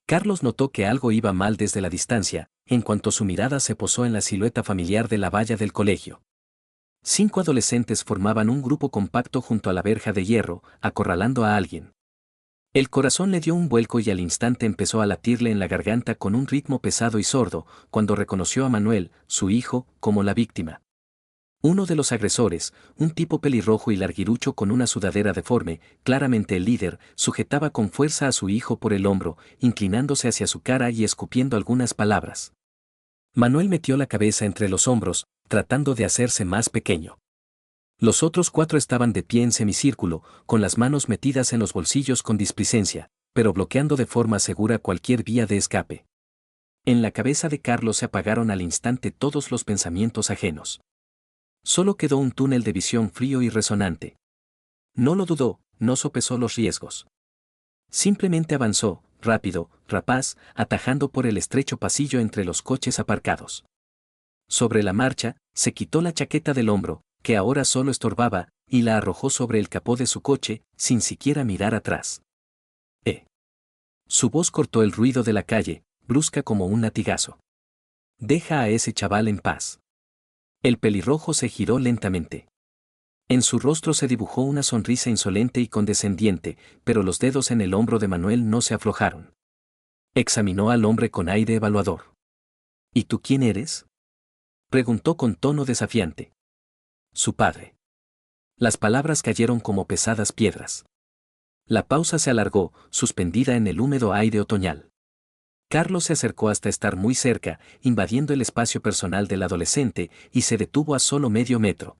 Carlos notó que algo iba mal desde la distancia, en cuanto su mirada se posó en la silueta familiar de la valla del colegio. 5 adolescentes formaban un grupo compacto junto a la verja de hierro, acorralando a alguien. El corazón le dio un vuelco y al instante empezó a latirle en la garganta con un ritmo pesado y sordo, cuando reconoció a Manuel, su hijo, como la víctima. Uno de los agresores, un tipo pelirrojo y larguirucho con una sudadera deforme, claramente el líder, sujetaba con fuerza a su hijo por el hombro, inclinándose hacia su cara y escupiendo algunas palabras. Manuel metió la cabeza entre los hombros, tratando de hacerse más pequeño. Los otros 4 estaban de pie en semicírculo, con las manos metidas en los bolsillos con displicencia, pero bloqueando de forma segura cualquier vía de escape. En la cabeza de Carlos se apagaron al instante todos los pensamientos ajenos. Solo quedó un túnel de visión frío y resonante. No lo dudó, no sopesó los riesgos. Simplemente avanzó, rápido, rapaz, atajando por el estrecho pasillo entre los coches aparcados. Sobre la marcha, se quitó la chaqueta del hombro, que ahora solo estorbaba, y la arrojó sobre el capó de su coche, sin siquiera mirar atrás. Su voz cortó el ruido de la calle, brusca como un latigazo. Deja a ese chaval en paz. El pelirrojo se giró lentamente. En su rostro se dibujó una sonrisa insolente y condescendiente, pero los dedos en el hombro de Manuel no se aflojaron. Examinó al hombre con aire evaluador. ¿Y tú quién eres?, preguntó con tono desafiante. Su padre. Las palabras cayeron como pesadas piedras. La pausa se alargó, suspendida en el húmedo aire otoñal. Carlos se acercó hasta estar muy cerca, invadiendo el espacio personal del adolescente, y se detuvo a solo medio metro.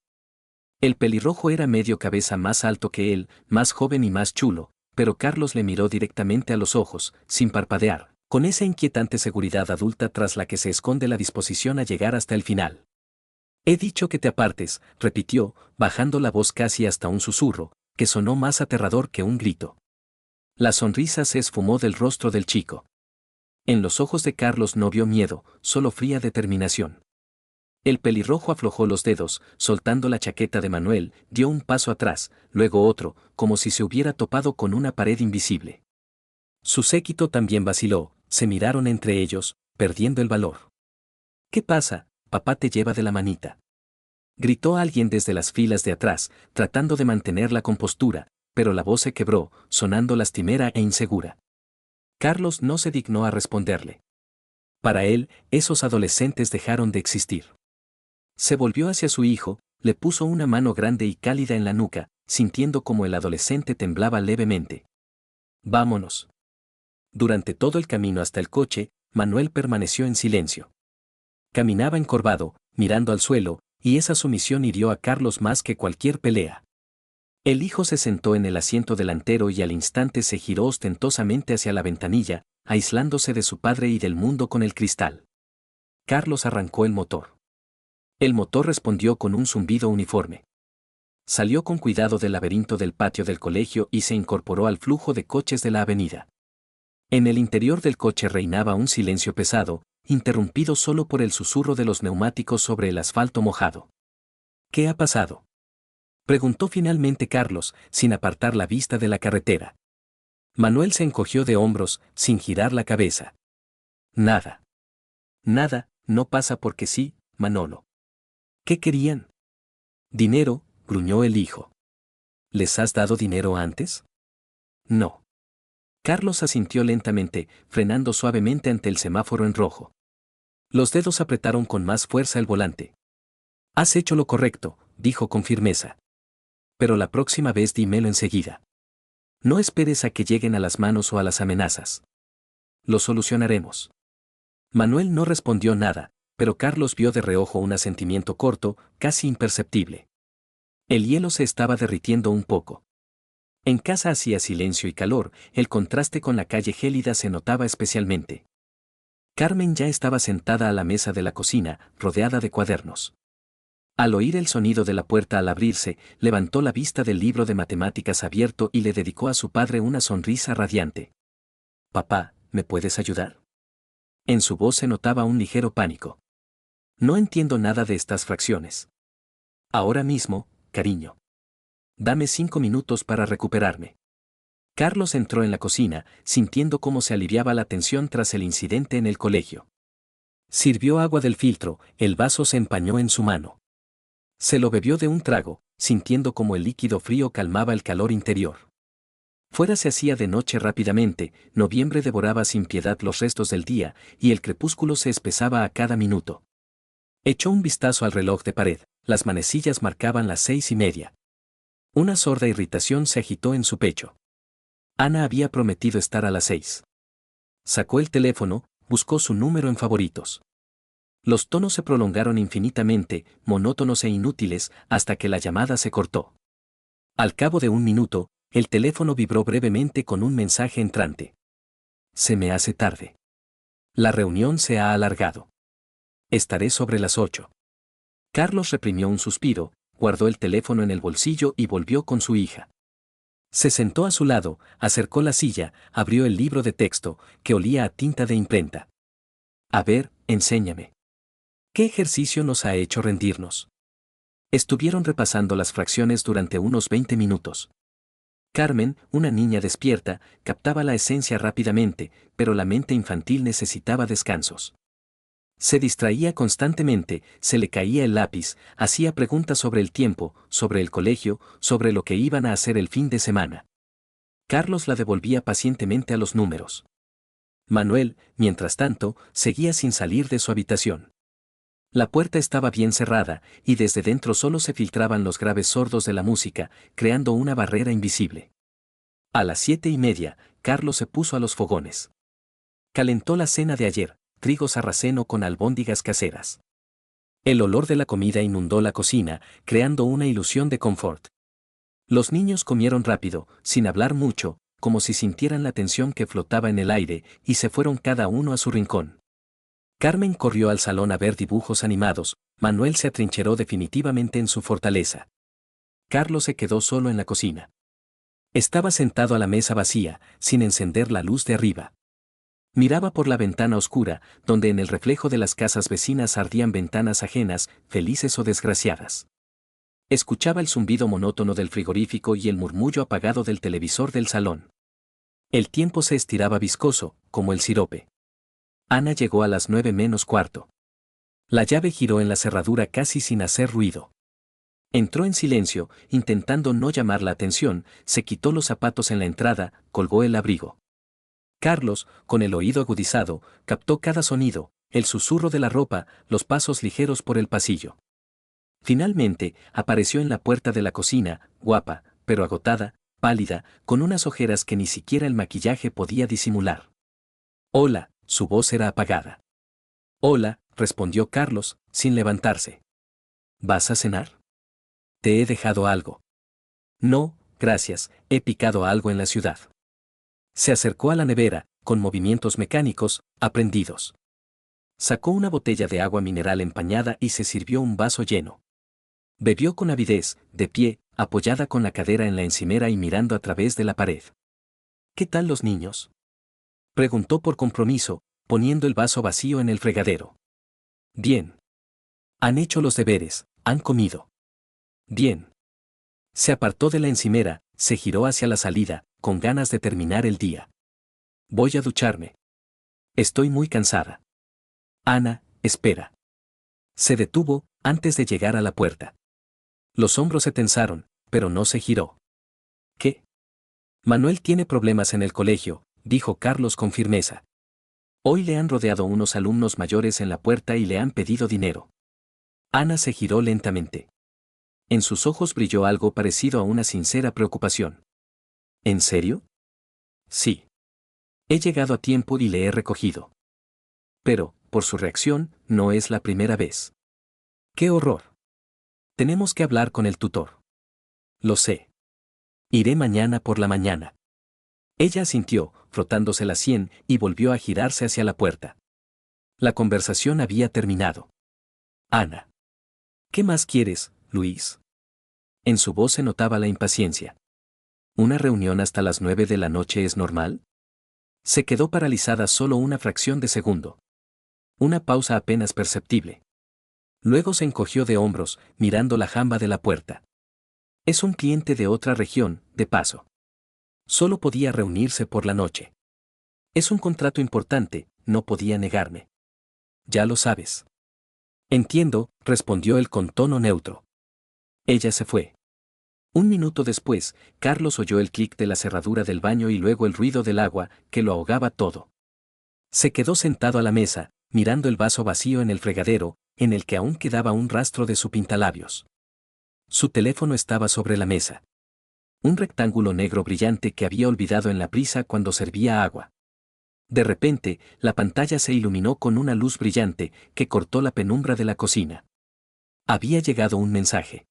El pelirrojo era medio cabeza más alto que él, más joven y más chulo, pero Carlos le miró directamente a los ojos, sin parpadear, con esa inquietante seguridad adulta tras la que se esconde la disposición a llegar hasta el final. He dicho que te apartes, repitió, bajando la voz casi hasta un susurro, que sonó más aterrador que un grito. La sonrisa se esfumó del rostro del chico. En los ojos de Carlos no vio miedo, solo fría determinación. El pelirrojo aflojó los dedos, soltando la chaqueta de Manuel, dio un paso atrás, luego otro, como si se hubiera topado con una pared invisible. Su séquito también vaciló, se miraron entre ellos, perdiendo el valor. ¿Qué pasa? Papá te lleva de la manita. Gritó alguien desde las filas de atrás, tratando de mantener la compostura, pero la voz se quebró, sonando lastimera e insegura. Carlos no se dignó a responderle. Para él, esos adolescentes dejaron de existir. Se volvió hacia su hijo, le puso una mano grande y cálida en la nuca, sintiendo como el adolescente temblaba levemente. Vámonos. Durante todo el camino hasta el coche, Manuel permaneció en silencio. Caminaba encorvado, mirando al suelo, y esa sumisión hirió a Carlos más que cualquier pelea. El hijo se sentó en el asiento delantero y al instante se giró ostentosamente hacia la ventanilla, aislándose de su padre y del mundo con el cristal. Carlos arrancó el motor. El motor respondió con un zumbido uniforme. Salió con cuidado del laberinto del patio del colegio y se incorporó al flujo de coches de la avenida. En el interior del coche reinaba un silencio pesado, interrumpido solo por el susurro de los neumáticos sobre el asfalto mojado. ¿Qué ha pasado?, preguntó finalmente Carlos, sin apartar la vista de la carretera. Manuel se encogió de hombros, sin girar la cabeza. Nada. Nada, no pasa porque sí, Manolo. ¿Qué querían? Dinero, gruñó el hijo. ¿Les has dado dinero antes? No. Carlos asintió lentamente, frenando suavemente ante el semáforo en rojo. Los dedos apretaron con más fuerza el volante. Has hecho lo correcto, dijo con firmeza. Pero la próxima vez dímelo enseguida. No esperes a que lleguen a las manos o a las amenazas. Lo solucionaremos. Manuel no respondió nada, pero Carlos vio de reojo un asentimiento corto, casi imperceptible. El hielo se estaba derritiendo un poco. En casa hacía silencio y calor, el contraste con la calle gélida se notaba especialmente. Carmen ya estaba sentada a la mesa de la cocina, rodeada de cuadernos. Al oír el sonido de la puerta al abrirse, levantó la vista del libro de matemáticas abierto y le dedicó a su padre una sonrisa radiante. Papá, ¿me puedes ayudar? En su voz se notaba un ligero pánico. No entiendo nada de estas fracciones. Ahora mismo, cariño. Dame 5 minutos para recuperarme. Carlos entró en la cocina, sintiendo cómo se aliviaba la tensión tras el incidente en el colegio. Sirvió agua del filtro, el vaso se empañó en su mano. Se lo bebió de un trago, sintiendo cómo el líquido frío calmaba el calor interior. Fuera se hacía de noche rápidamente, noviembre devoraba sin piedad los restos del día, y el crepúsculo se espesaba a cada minuto. Echó un vistazo al reloj de pared, las manecillas marcaban las 6:30. Una sorda irritación se agitó en su pecho. Ana había prometido estar a las 6. Sacó el teléfono, buscó su número en favoritos. Los tonos se prolongaron infinitamente, monótonos e inútiles, hasta que la llamada se cortó. Al cabo de un minuto, el teléfono vibró brevemente con un mensaje entrante. Se me hace tarde. La reunión se ha alargado. Estaré sobre las 8. Carlos reprimió un suspiro, guardó el teléfono en el bolsillo y volvió con su hija. Se sentó a su lado, acercó la silla, abrió el libro de texto, que olía a tinta de imprenta. A ver, enséñame. ¿Qué ejercicio nos ha hecho rendirnos? Estuvieron repasando las fracciones durante unos 20 minutos. Carmen, una niña despierta, captaba la esencia rápidamente, pero la mente infantil necesitaba descansos. Se distraía constantemente, se le caía el lápiz, hacía preguntas sobre el tiempo, sobre el colegio, sobre lo que iban a hacer el fin de semana. Carlos la devolvía pacientemente a los números. Manuel, mientras tanto, seguía sin salir de su habitación. La puerta estaba bien cerrada, y desde dentro solo se filtraban los graves sordos de la música, creando una barrera invisible. A las 7:30, Carlos se puso a los fogones. Calentó la cena de ayer, trigo sarraceno con albóndigas caseras. El olor de la comida inundó la cocina, creando una ilusión de confort. Los niños comieron rápido, sin hablar mucho, como si sintieran la tensión que flotaba en el aire, y se fueron cada uno a su rincón. Carmen corrió al salón a ver dibujos animados, Manuel se atrincheró definitivamente en su fortaleza. Carlos se quedó solo en la cocina. Estaba sentado a la mesa vacía, sin encender la luz de arriba. Miraba por la ventana oscura, donde en el reflejo de las casas vecinas ardían ventanas ajenas, felices o desgraciadas. Escuchaba el zumbido monótono del frigorífico y el murmullo apagado del televisor del salón. El tiempo se estiraba viscoso, como el sirope. Ana llegó a las 9:45. La llave giró en la cerradura casi sin hacer ruido. Entró en silencio, intentando no llamar la atención, se quitó los zapatos en la entrada, colgó el abrigo. Carlos, con el oído agudizado, captó cada sonido, el susurro de la ropa, los pasos ligeros por el pasillo. Finalmente, apareció en la puerta de la cocina, guapa, pero agotada, pálida, con unas ojeras que ni siquiera el maquillaje podía disimular. Hola, su voz era apagada. Hola, respondió Carlos, sin levantarse. ¿Vas a cenar? Te he dejado algo. No, gracias, he picado algo en la ciudad. Se acercó a la nevera, con movimientos mecánicos, aprendidos. Sacó una botella de agua mineral empañada y se sirvió un vaso lleno. Bebió con avidez, de pie, apoyada con la cadera en la encimera y mirando a través de la pared. ¿Qué tal los niños? Preguntó por compromiso, poniendo el vaso vacío en el fregadero. Bien. Han hecho los deberes, han comido. Bien. Se apartó de la encimera, se giró hacia la salida, con ganas de terminar el día. Voy a ducharme. Estoy muy cansada. Ana, espera. Se detuvo, antes de llegar a la puerta. Los hombros se tensaron, pero no se giró. ¿Qué? Manuel tiene problemas en el colegio, dijo Carlos con firmeza. Hoy le han rodeado unos alumnos mayores en la puerta y le han pedido dinero. Ana se giró lentamente. En sus ojos brilló algo parecido a una sincera preocupación. ¿En serio? Sí. He llegado a tiempo y le he recogido. Pero, por su reacción, no es la primera vez. ¡Qué horror! Tenemos que hablar con el tutor. Lo sé. Iré mañana por la mañana. Ella asintió, frotándose la sien, y volvió a girarse hacia la puerta. La conversación había terminado. Ana. ¿Qué más quieres, Luis? En su voz se notaba la impaciencia. ¿Una reunión hasta las 9 de la noche es normal? Se quedó paralizada solo una fracción de segundo. Una pausa apenas perceptible. Luego se encogió de hombros, mirando la jamba de la puerta. Es un cliente de otra región, de paso. Solo podía reunirse por la noche. Es un contrato importante, no podía negarme. Ya lo sabes. Entiendo, respondió él con tono neutro. Ella se fue. Un minuto después, Carlos oyó el clic de la cerradura del baño y luego el ruido del agua, que lo ahogaba todo. Se quedó sentado a la mesa, mirando el vaso vacío en el fregadero, en el que aún quedaba un rastro de su pintalabios. Su teléfono estaba sobre la mesa. Un rectángulo negro brillante que había olvidado en la prisa cuando servía agua. De repente, la pantalla se iluminó con una luz brillante que cortó la penumbra de la cocina. Había llegado un mensaje.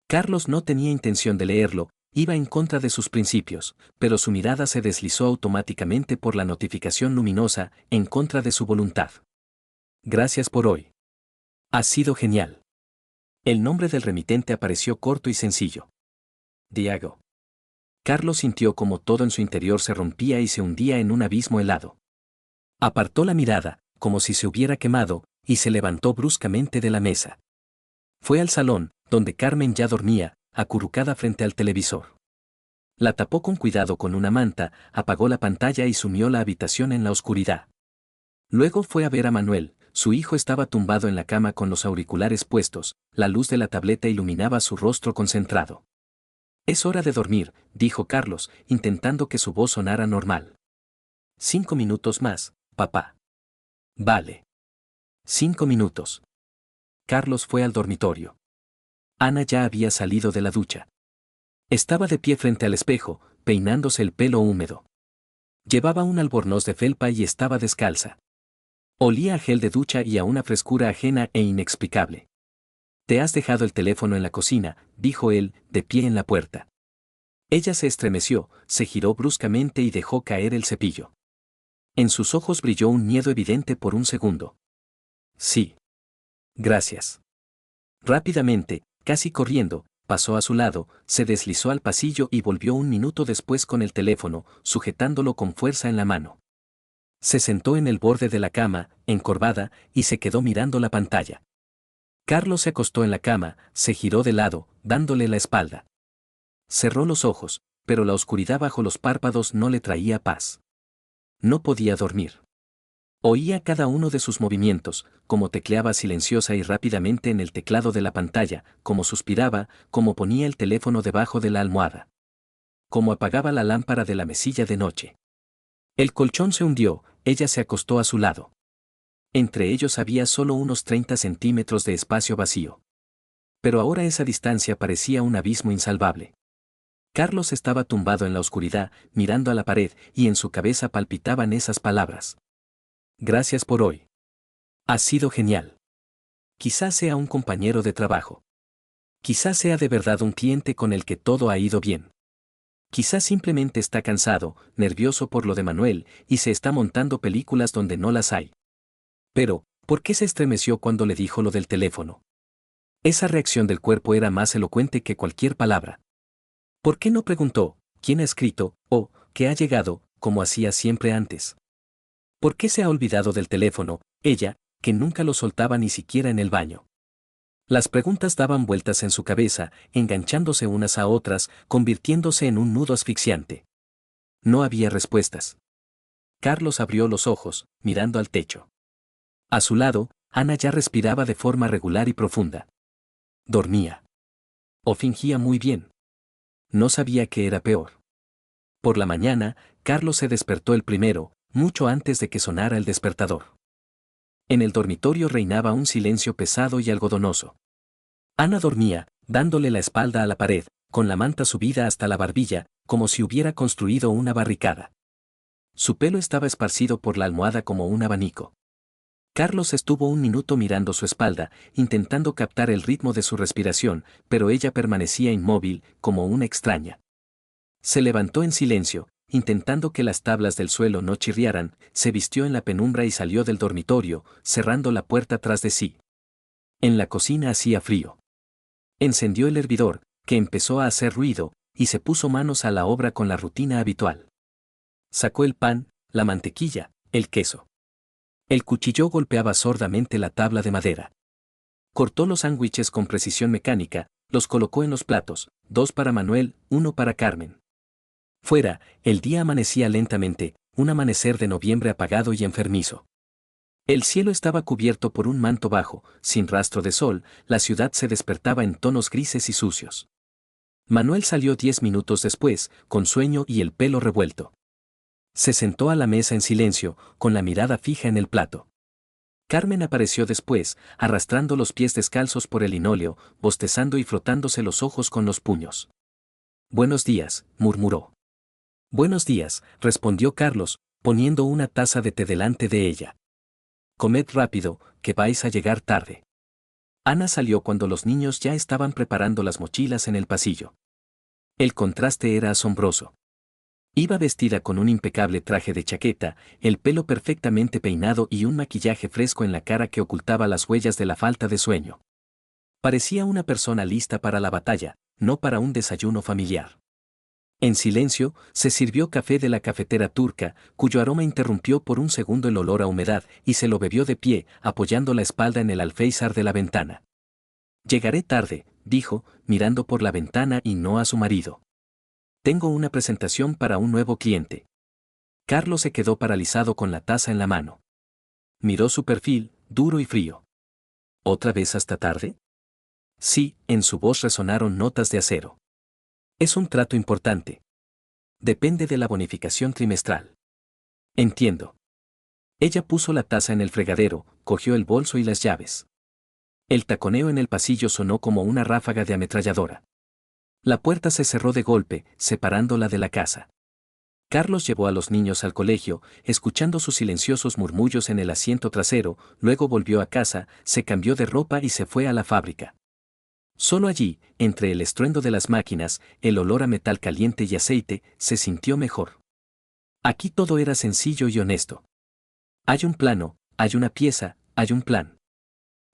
Carlos no tenía intención de leerlo, iba en contra de sus principios, pero su mirada se deslizó automáticamente por la notificación luminosa, en contra de su voluntad. Gracias por hoy. Has sido genial. El nombre del remitente apareció corto y sencillo. Diego. Carlos sintió como todo en su interior se rompía y se hundía en un abismo helado. Apartó la mirada, como si se hubiera quemado, y se levantó bruscamente de la mesa. Fue al salón, donde Carmen ya dormía, acurrucada frente al televisor. La tapó con cuidado con una manta, apagó la pantalla y sumió la habitación en la oscuridad. Luego fue a ver a Manuel, su hijo estaba tumbado en la cama con los auriculares puestos, la luz de la tableta iluminaba su rostro concentrado. Es hora de dormir, dijo Carlos, intentando que su voz sonara normal. 5 minutos más, papá. Vale. 5 minutos. Carlos fue al dormitorio. Ana ya había salido de la ducha. Estaba de pie frente al espejo, peinándose el pelo húmedo. Llevaba un albornoz de felpa y estaba descalza. Olía a gel de ducha y a una frescura ajena e inexplicable. Te has dejado el teléfono en la cocina, dijo él, de pie en la puerta. Ella se estremeció, se giró bruscamente y dejó caer el cepillo. En sus ojos brilló un miedo evidente por un segundo. Sí. Gracias. Rápidamente, casi corriendo, pasó a su lado, se deslizó al pasillo y volvió un minuto después con el teléfono, sujetándolo con fuerza en la mano. Se sentó en el borde de la cama, encorvada, y se quedó mirando la pantalla. Carlos se acostó en la cama, se giró de lado, dándole la espalda. Cerró los ojos, pero la oscuridad bajo los párpados no le traía paz. No podía dormir. Oía cada uno de sus movimientos, como tecleaba silenciosa y rápidamente en el teclado de la pantalla, como suspiraba, como ponía el teléfono debajo de la almohada. Como apagaba la lámpara de la mesilla de noche. El colchón se hundió, ella se acostó a su lado. Entre ellos había solo unos 30 centímetros de espacio vacío. Pero ahora esa distancia parecía un abismo insalvable. Carlos estaba tumbado en la oscuridad, mirando a la pared, y en su cabeza palpitaban esas palabras. Gracias por hoy. Has sido genial. Quizás sea un compañero de trabajo. Quizás sea de verdad un cliente con el que todo ha ido bien. Quizás simplemente está cansado, nervioso por lo de Manuel, y se está montando películas donde no las hay. Pero, ¿por qué se estremeció cuando le dijo lo del teléfono? Esa reacción del cuerpo era más elocuente que cualquier palabra. ¿Por qué no preguntó, quién ha escrito, o, qué ha llegado, como hacía siempre antes? ¿Por qué se ha olvidado del teléfono, ella, que nunca lo soltaba ni siquiera en el baño? Las preguntas daban vueltas en su cabeza, enganchándose unas a otras, convirtiéndose en un nudo asfixiante. No había respuestas. Carlos abrió los ojos, mirando al techo. A su lado, Ana ya respiraba de forma regular y profunda. Dormía. O fingía muy bien. No sabía qué era peor. Por la mañana, Carlos se despertó el primero, mucho antes de que sonara el despertador. En el dormitorio reinaba un silencio pesado y algodonoso. Ana dormía, dándole la espalda a la pared, con la manta subida hasta la barbilla, como si hubiera construido una barricada. Su pelo estaba esparcido por la almohada como un abanico. Carlos estuvo un minuto mirando su espalda, intentando captar el ritmo de su respiración, pero ella permanecía inmóvil, como una extraña. Se levantó en silencio, intentando que las tablas del suelo no chirriaran, se vistió en la penumbra y salió del dormitorio, cerrando la puerta tras de sí. En la cocina hacía frío. Encendió el hervidor, que empezó a hacer ruido, y se puso manos a la obra con la rutina habitual. Sacó el pan, la mantequilla, el queso. El cuchillo golpeaba sordamente la tabla de madera. Cortó los sándwiches con precisión mecánica, los colocó en los platos, 2 para Manuel, 1 para Carmen. Fuera, el día amanecía lentamente, un amanecer de noviembre apagado y enfermizo. El cielo estaba cubierto por un manto bajo, sin rastro de sol, la ciudad se despertaba en tonos grises y sucios. Manuel salió 10 minutos después, con sueño y el pelo revuelto. Se sentó a la mesa en silencio, con la mirada fija en el plato. Carmen apareció después, arrastrando los pies descalzos por el linóleo, bostezando y frotándose los ojos con los puños. «Buenos días», murmuró. «Buenos días», respondió Carlos, poniendo una taza de té delante de ella. «Comed rápido, que vais a llegar tarde». Ana salió cuando los niños ya estaban preparando las mochilas en el pasillo. El contraste era asombroso. Iba vestida con un impecable traje de chaqueta, el pelo perfectamente peinado y un maquillaje fresco en la cara que ocultaba las huellas de la falta de sueño. Parecía una persona lista para la batalla, no para un desayuno familiar. En silencio, se sirvió café de la cafetera turca, cuyo aroma interrumpió por un segundo el olor a humedad, y se lo bebió de pie, apoyando la espalda en el alféizar de la ventana. «Llegaré tarde», dijo, mirando por la ventana y no a su marido. «Tengo una presentación para un nuevo cliente». Carlos se quedó paralizado con la taza en la mano. Miró su perfil, duro y frío. «¿Otra vez hasta tarde?» Sí, en su voz resonaron notas de acero. «Es un trato importante. Depende de la bonificación trimestral». «Entiendo». Ella puso la taza en el fregadero, cogió el bolso y las llaves. El taconeo en el pasillo sonó como una ráfaga de ametralladora. La puerta se cerró de golpe, separándola de la casa. Carlos llevó a los niños al colegio, escuchando sus silenciosos murmullos en el asiento trasero, luego volvió a casa, se cambió de ropa y se fue a la fábrica. Solo allí, entre el estruendo de las máquinas, el olor a metal caliente y aceite, se sintió mejor. Aquí todo era sencillo y honesto. Hay un plano, hay una pieza, hay un plan.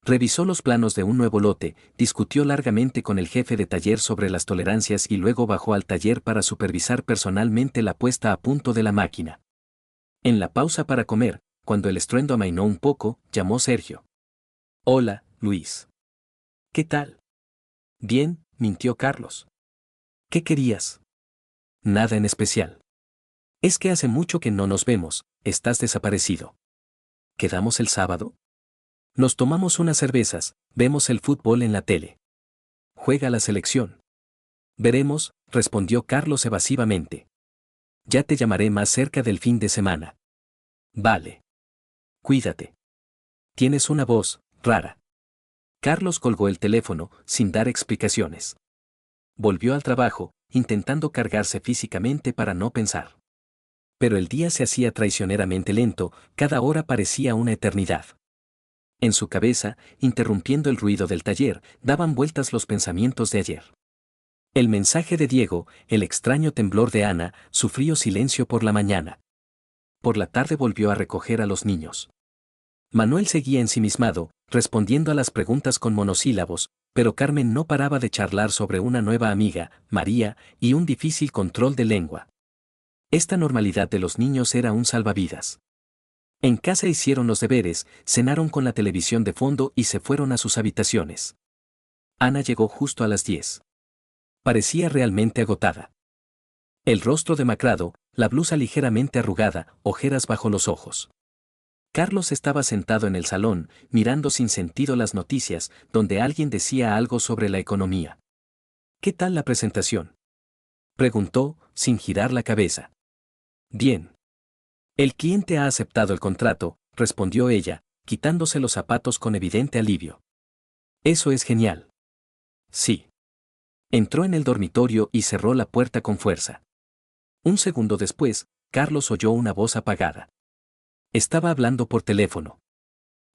Revisó los planos de un nuevo lote, discutió largamente con el jefe de taller sobre las tolerancias y luego bajó al taller para supervisar personalmente la puesta a punto de la máquina. En la pausa para comer, cuando el estruendo amainó un poco, llamó Sergio. «Hola, Luis». «¿Qué tal?» «Bien», mintió Carlos. «¿Qué querías?» «Nada en especial. Es que hace mucho que no nos vemos, estás desaparecido». «¿Quedamos el sábado?» «Nos tomamos unas cervezas, vemos el fútbol en la tele». «¿Juega la selección?» «Veremos», respondió Carlos evasivamente. «Ya te llamaré más cerca del fin de semana». «Vale. Cuídate. Tienes una voz rara». Carlos colgó el teléfono, sin dar explicaciones. Volvió al trabajo, intentando cargarse físicamente para no pensar. Pero el día se hacía traicioneramente lento, cada hora parecía una eternidad. En su cabeza, interrumpiendo el ruido del taller, daban vueltas los pensamientos de ayer. El mensaje de Diego, el extraño temblor de Ana, su frío silencio por la mañana. Por la tarde volvió a recoger a los niños. Manuel seguía ensimismado, respondiendo a las preguntas con monosílabos, pero Carmen no paraba de charlar sobre una nueva amiga, María, y un difícil control de lengua. Esta normalidad de los niños era un salvavidas. En casa hicieron los deberes, cenaron con la televisión de fondo y se fueron a sus habitaciones. Ana llegó justo a las 10. Parecía realmente agotada. El rostro demacrado, la blusa ligeramente arrugada, ojeras bajo los ojos. Carlos estaba sentado en el salón, mirando sin sentido las noticias, donde alguien decía algo sobre la economía. «¿Qué tal la presentación?», preguntó, sin girar la cabeza. «Bien. El cliente ha aceptado el contrato», respondió ella, quitándose los zapatos con evidente alivio. «Eso es genial». «Sí». Entró en el dormitorio y cerró la puerta con fuerza. Un segundo después, Carlos oyó una voz apagada. Estaba hablando por teléfono.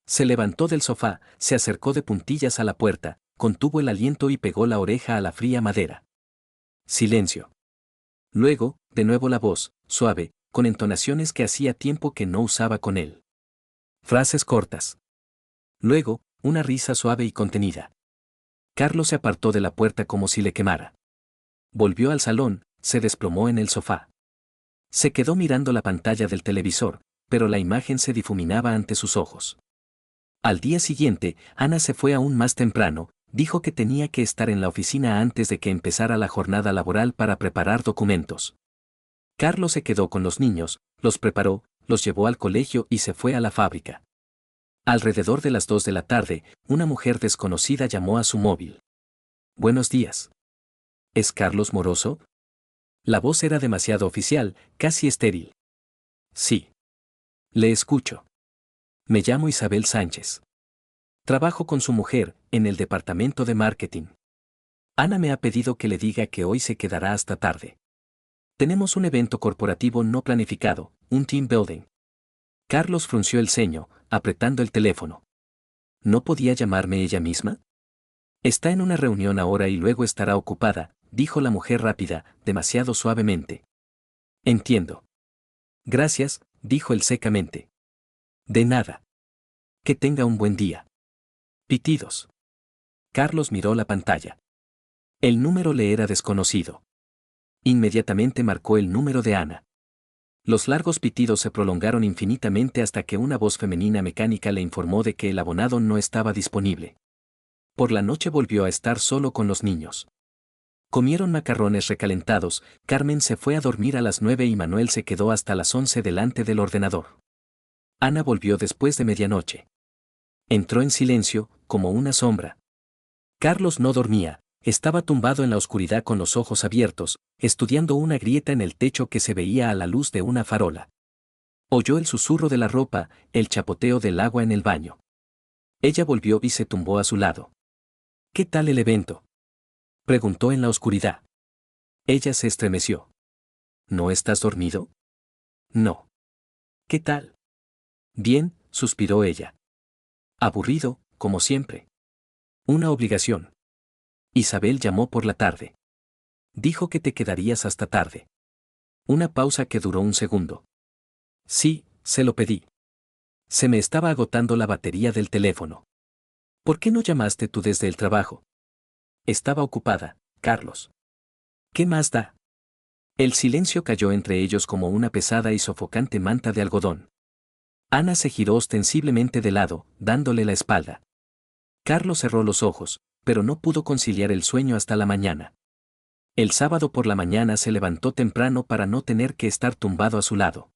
Se levantó del sofá, se acercó de puntillas a la puerta, contuvo el aliento y pegó la oreja a la fría madera. Silencio. Luego, de nuevo la voz, suave, con entonaciones que hacía tiempo que no usaba con él. Frases cortas. Luego, una risa suave y contenida. Carlos se apartó de la puerta como si le quemara. Volvió al salón, se desplomó en el sofá. Se quedó mirando la pantalla del televisor, pero la imagen se difuminaba ante sus ojos. Al día siguiente, Ana se fue aún más temprano, dijo que tenía que estar en la oficina antes de que empezara la jornada laboral para preparar documentos. Carlos se quedó con los niños, los preparó, los llevó al colegio y se fue a la fábrica. Alrededor de las 2 de la tarde, una mujer desconocida llamó a su móvil. Buenos días. ¿Es Carlos Moroso? La voz era demasiado oficial, casi estéril. Sí. Le escucho. Me llamo Isabel Sánchez. Trabajo con su mujer, en el departamento de marketing. Ana me ha pedido que le diga que hoy se quedará hasta tarde. Tenemos un evento corporativo no planificado, un team building. Carlos frunció el ceño, apretando el teléfono. ¿No podía llamarme ella misma? Está en una reunión ahora y luego estará ocupada, dijo la mujer rápida, demasiado suavemente. Entiendo. Gracias, dijo él secamente. De nada. Que tenga un buen día. Pitidos. Carlos miró la pantalla. El número le era desconocido. Inmediatamente marcó el número de Ana. Los largos pitidos se prolongaron infinitamente hasta que una voz femenina mecánica le informó de que el abonado no estaba disponible. Por la noche volvió a estar solo con los niños. Comieron macarrones recalentados, Carmen se fue a dormir a las 9 y Manuel se quedó hasta las 11 delante del ordenador. Ana volvió después de medianoche. Entró en silencio, como una sombra. Carlos no dormía, estaba tumbado en la oscuridad con los ojos abiertos, estudiando una grieta en el techo que se veía a la luz de una farola. Oyó el susurro de la ropa, el chapoteo del agua en el baño. Ella volvió y se tumbó a su lado. ¿Qué tal el evento?, preguntó en la oscuridad. Ella se estremeció. ¿No estás dormido? No. ¿Qué tal? Bien, suspiró ella. Aburrido, como siempre. Una obligación. Isabel llamó por la tarde. Dijo que te quedarías hasta tarde. Una pausa que duró un segundo. Sí, se lo pedí. Se me estaba agotando la batería del teléfono. ¿Por qué no llamaste tú desde el trabajo? Estaba ocupada, Carlos. ¿Qué más da? El silencio cayó entre ellos como una pesada y sofocante manta de algodón. Ana se giró ostensiblemente de lado, dándole la espalda. Carlos cerró los ojos, pero no pudo conciliar el sueño hasta la mañana. El sábado por la mañana se levantó temprano para no tener que estar tumbado a su lado.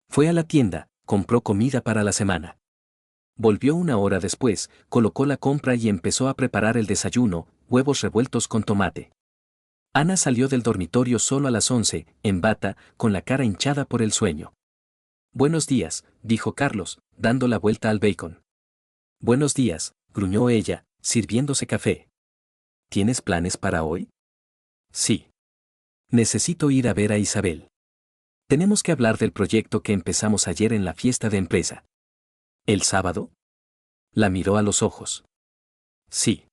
Fue a la tienda, compró comida para la semana. Volvió una hora después, colocó la compra y empezó a preparar el desayuno, huevos revueltos con tomate. Ana salió del dormitorio solo a las 11, en bata, con la cara hinchada por el sueño. Buenos días, dijo Carlos, dando la vuelta al bacon. Buenos días, gruñó ella, sirviéndose café. ¿Tienes planes para hoy? Sí. Necesito ir a ver a Isabel. Tenemos que hablar del proyecto que empezamos ayer en la fiesta de empresa. ¿El sábado? La miró a los ojos. Sí.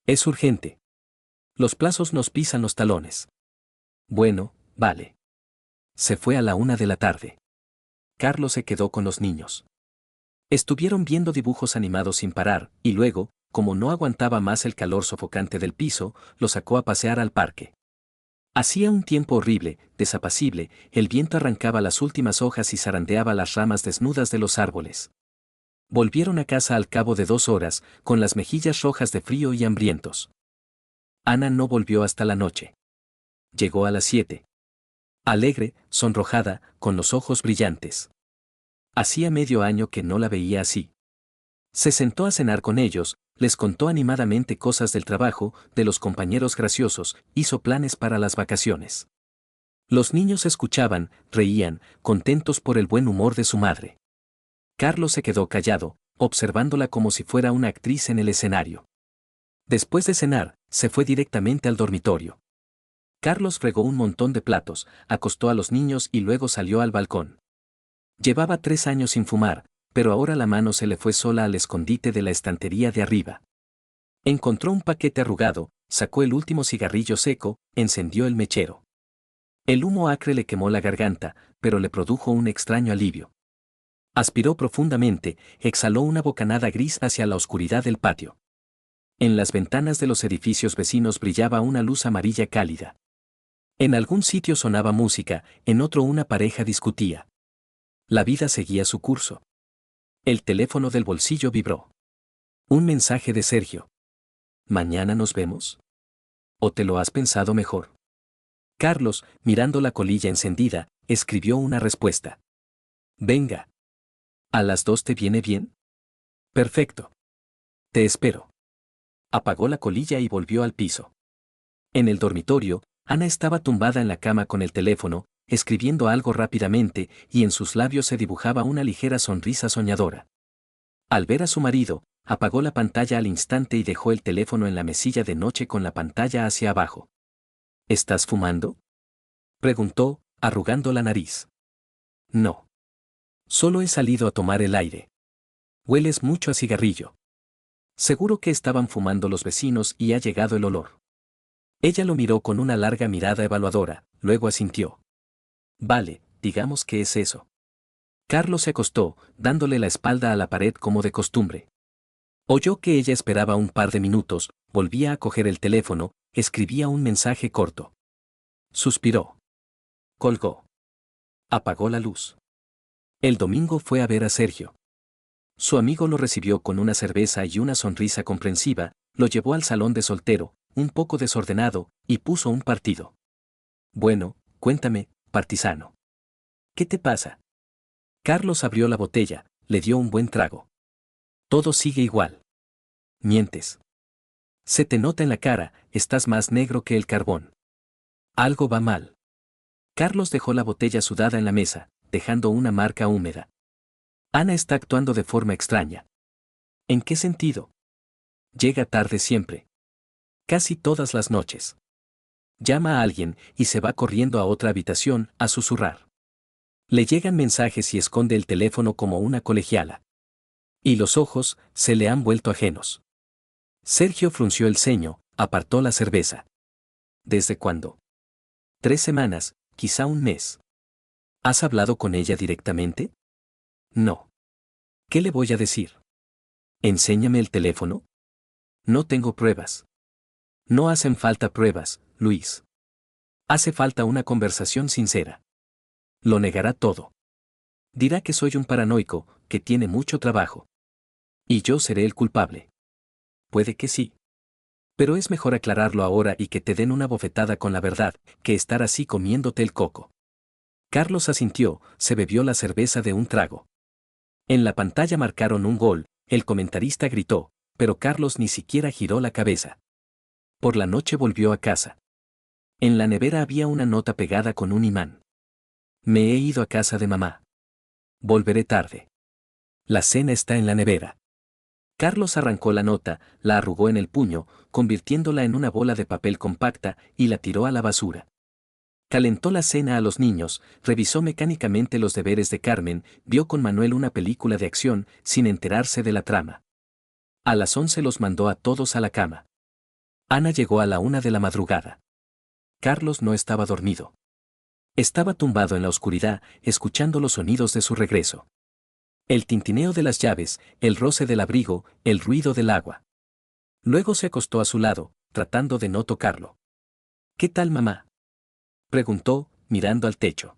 Es urgente. Los plazos nos pisan los talones. Bueno, vale. Se fue a la 1 de la tarde. Carlos se quedó con los niños. Estuvieron viendo dibujos animados sin parar, y luego, como no aguantaba más el calor sofocante del piso, lo sacó a pasear al parque. Hacía un tiempo horrible, desapacible, el viento arrancaba las últimas hojas y zarandeaba las ramas desnudas de los árboles. Volvieron a casa al cabo de 2 horas, con las mejillas rojas de frío y hambrientos. Ana no volvió hasta la noche. Llegó a las 7. Alegre, sonrojada, con los ojos brillantes. Hacía medio año que no la veía así. Se sentó a cenar con ellos, les contó animadamente cosas del trabajo, de los compañeros graciosos, hizo planes para las vacaciones. Los niños escuchaban, reían, contentos por el buen humor de su madre. Carlos se quedó callado, observándola como si fuera una actriz en el escenario. Después de cenar, se fue directamente al dormitorio. Carlos fregó un montón de platos, acostó a los niños y luego salió al balcón. Llevaba 3 años sin fumar, pero ahora la mano se le fue sola al escondite de la estantería de arriba. Encontró un paquete arrugado, sacó el último cigarrillo seco, encendió el mechero. El humo acre le quemó la garganta, pero le produjo un extraño alivio. Aspiró profundamente, exhaló una bocanada gris hacia la oscuridad del patio. En las ventanas de los edificios vecinos brillaba una luz amarilla cálida. En algún sitio sonaba música, en otro una pareja discutía. La vida seguía su curso. El teléfono del bolsillo vibró. Un mensaje de Sergio. ¿Mañana nos vemos? ¿O te lo has pensado mejor? Carlos, mirando la colilla encendida, escribió una respuesta. Venga. ¿A las 2 te viene bien? Perfecto. Te espero. Apagó la colilla y volvió al piso. En el dormitorio, Ana estaba tumbada en la cama con el teléfono, escribiendo algo rápidamente, y en sus labios se dibujaba una ligera sonrisa soñadora. Al ver a su marido, apagó la pantalla al instante y dejó el teléfono en la mesilla de noche con la pantalla hacia abajo. ¿Estás fumando?, preguntó, arrugando la nariz. No. Solo he salido a tomar el aire. Hueles mucho a cigarrillo. Seguro que estaban fumando los vecinos y ha llegado el olor. Ella lo miró con una larga mirada evaluadora, luego asintió. Vale, digamos que es eso. Carlos se acostó, dándole la espalda a la pared como de costumbre. Oyó que ella esperaba un par de minutos, volvía a coger el teléfono, escribía un mensaje corto. Suspiró. Colgó. Apagó la luz. El domingo fue a ver a Sergio. Su amigo lo recibió con una cerveza y una sonrisa comprensiva, lo llevó al salón de soltero, un poco desordenado, y puso un partido. Bueno, cuéntame, partisano. ¿Qué te pasa? Carlos abrió la botella, le dio un buen trago. Todo sigue igual. Mientes. Se te nota en la cara, estás más negro que el carbón. Algo va mal. Carlos dejó la botella sudada en la mesa, dejando una marca húmeda. Ana está actuando de forma extraña. ¿En qué sentido? Llega tarde siempre. Casi todas las noches. Llama a alguien y se va corriendo a otra habitación a susurrar. Le llegan mensajes y esconde el teléfono como una colegiala. Y los ojos se le han vuelto ajenos. Sergio frunció el ceño, apartó la cerveza. ¿Desde cuándo? 3 semanas, quizá un mes. ¿Has hablado con ella directamente? No. ¿Qué le voy a decir? Enséñame el teléfono. No tengo pruebas. No hacen falta pruebas, Luis. Hace falta una conversación sincera. Lo negará todo. Dirá que soy un paranoico, que tiene mucho trabajo. Y yo seré el culpable. Puede que sí. Pero es mejor aclararlo ahora y que te den una bofetada con la verdad, que estar así comiéndote el coco. Carlos asintió, se bebió la cerveza de un trago. En la pantalla marcaron un gol, el comentarista gritó, pero Carlos ni siquiera giró la cabeza. Por la noche volvió a casa. En la nevera había una nota pegada con un imán. Me he ido a casa de mamá. Volveré tarde. La cena está en la nevera. Carlos arrancó la nota, la arrugó en el puño, convirtiéndola en una bola de papel compacta, y la tiró a la basura. Calentó la cena a los niños, revisó mecánicamente los deberes de Carmen, vio con Manuel una película de acción, sin enterarse de la trama. A las 11 los mandó a todos a la cama. Ana llegó a la 1 de la madrugada. Carlos no estaba dormido. Estaba tumbado en la oscuridad, escuchando los sonidos de su regreso. El tintineo de las llaves, el roce del abrigo, el ruido del agua. Luego se acostó a su lado, tratando de no tocarlo. ¿Qué tal, mamá?, preguntó, mirando al techo.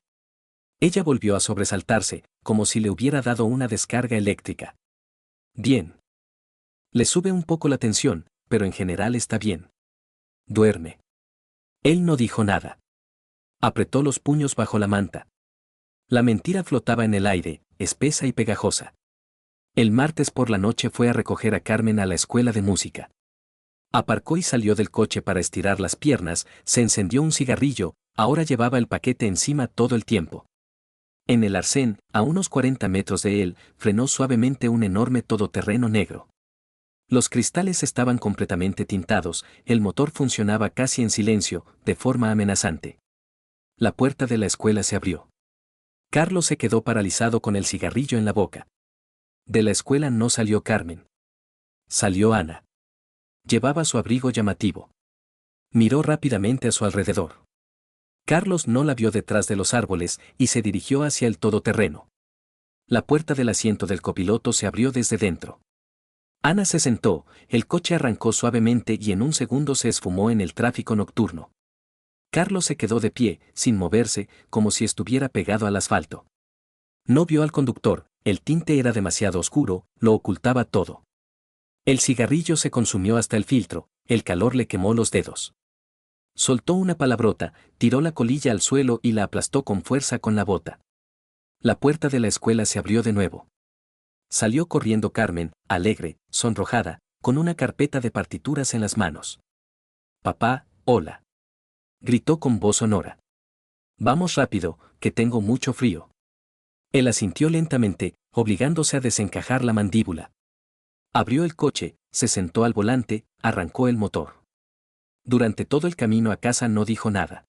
Ella volvió a sobresaltarse, como si le hubiera dado una descarga eléctrica. Bien. Le sube un poco la tensión, pero en general está bien. Duerme. Él no dijo nada. Apretó los puños bajo la manta. La mentira flotaba en el aire, espesa y pegajosa. El martes por la noche fue a recoger a Carmen a la escuela de música. Aparcó y salió del coche para estirar las piernas, se encendió un cigarrillo, ahora llevaba el paquete encima todo el tiempo. En el arcén, a unos 40 metros de él, frenó suavemente un enorme todoterreno negro. Los cristales estaban completamente tintados, el motor funcionaba casi en silencio, de forma amenazante. La puerta de la escuela se abrió. Carlos se quedó paralizado con el cigarrillo en la boca. De la escuela no salió Carmen. Salió Ana. Llevaba su abrigo llamativo. Miró rápidamente a su alrededor. Carlos no la vio detrás de los árboles y se dirigió hacia el todoterreno. La puerta del asiento del copiloto se abrió desde dentro. Ana se sentó, el coche arrancó suavemente y en un segundo se esfumó en el tráfico nocturno. Carlos se quedó de pie, sin moverse, como si estuviera pegado al asfalto. No vio al conductor, el tinte era demasiado oscuro, lo ocultaba todo. El cigarrillo se consumió hasta el filtro, el calor le quemó los dedos. Soltó una palabrota, tiró la colilla al suelo y la aplastó con fuerza con la bota. La puerta de la escuela se abrió de nuevo. Salió corriendo Carmen, alegre, sonrojada, con una carpeta de partituras en las manos. «Papá, hola», gritó con voz sonora. «Vamos rápido, que tengo mucho frío». Él asintió lentamente, obligándose a desencajar la mandíbula. Abrió el coche, se sentó al volante, arrancó el motor. Durante todo el camino a casa no dijo nada.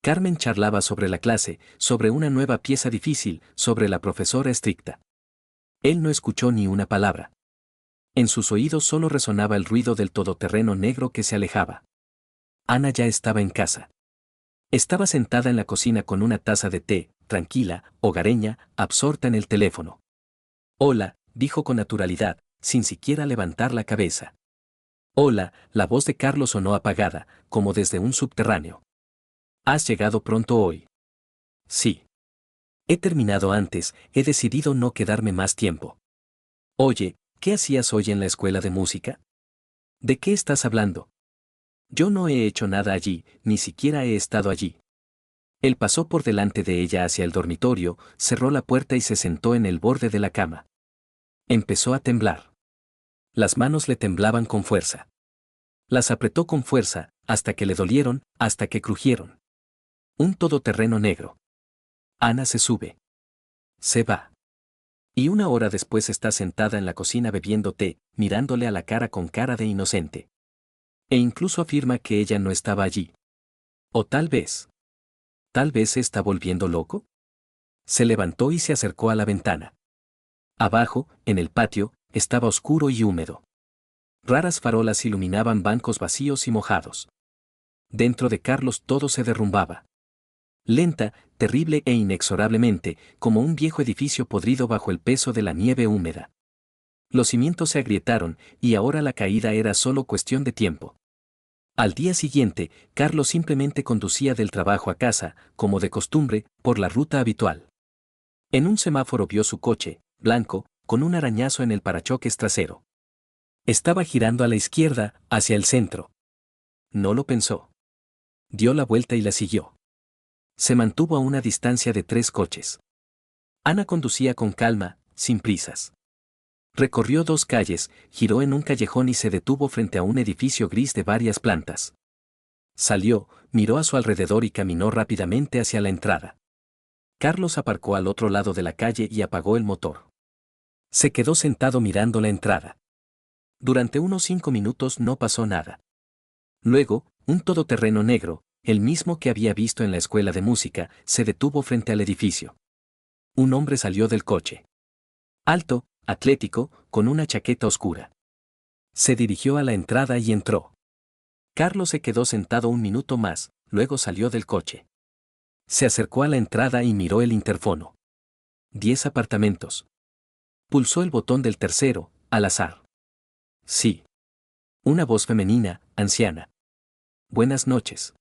Carmen charlaba sobre la clase, sobre una nueva pieza difícil, sobre la profesora estricta. Él no escuchó ni una palabra. En sus oídos solo resonaba el ruido del todoterreno negro que se alejaba. Ana ya estaba en casa. Estaba sentada en la cocina con una taza de té, tranquila, hogareña, absorta en el teléfono. «Hola», dijo con naturalidad, sin siquiera levantar la cabeza. «Hola», la voz de Carlos sonó apagada, como desde un subterráneo. «¿Has llegado pronto hoy?» «Sí. He terminado antes, he decidido no quedarme más tiempo». «Oye, ¿qué hacías hoy en la escuela de música?» «¿De qué estás hablando?» «Yo no he hecho nada allí, ni siquiera he estado allí». Él pasó por delante de ella hacia el dormitorio, cerró la puerta y se sentó en el borde de la cama. Empezó a temblar. Las manos le temblaban con fuerza. Las apretó con fuerza, hasta que le dolieron, hasta que crujieron. Un todoterreno negro. Ana se sube. Se va. Y una hora después está sentada en la cocina bebiendo té, mirándole a la cara con cara de inocente. E incluso afirma que ella no estaba allí. O tal vez se está volviendo loco. Se levantó y se acercó a la ventana. Abajo, en el patio, estaba oscuro y húmedo. Raras farolas iluminaban bancos vacíos y mojados. Dentro de Carlos todo se derrumbaba. Lenta, terrible e inexorablemente, como un viejo edificio podrido bajo el peso de la nieve húmeda. Los cimientos se agrietaron, y ahora la caída era solo cuestión de tiempo. Al día siguiente, Carlos simplemente conducía del trabajo a casa, como de costumbre, por la ruta habitual. En un semáforo vio su coche, blanco, con un arañazo en el parachoques trasero. Estaba girando a la izquierda, hacia el centro. No lo pensó. Dio la vuelta y la siguió. Se mantuvo a una distancia de 3 coches. Ana conducía con calma, sin prisas. Recorrió 2 calles, giró en un callejón y se detuvo frente a un edificio gris de varias plantas. Salió, miró a su alrededor y caminó rápidamente hacia la entrada. Carlos aparcó al otro lado de la calle y apagó el motor. Se quedó sentado mirando la entrada. Durante unos 5 minutos no pasó nada. Luego, un todoterreno negro, el mismo que había visto en la escuela de música, se detuvo frente al edificio. Un hombre salió del coche. Alto, atlético, con una chaqueta oscura. Se dirigió a la entrada y entró. Carlos se quedó sentado un minuto más, luego salió del coche. Se acercó a la entrada y miró el interfono. 10 apartamentos. Pulsó el botón del tercero, al azar. Sí. Una voz femenina, anciana. Buenas noches.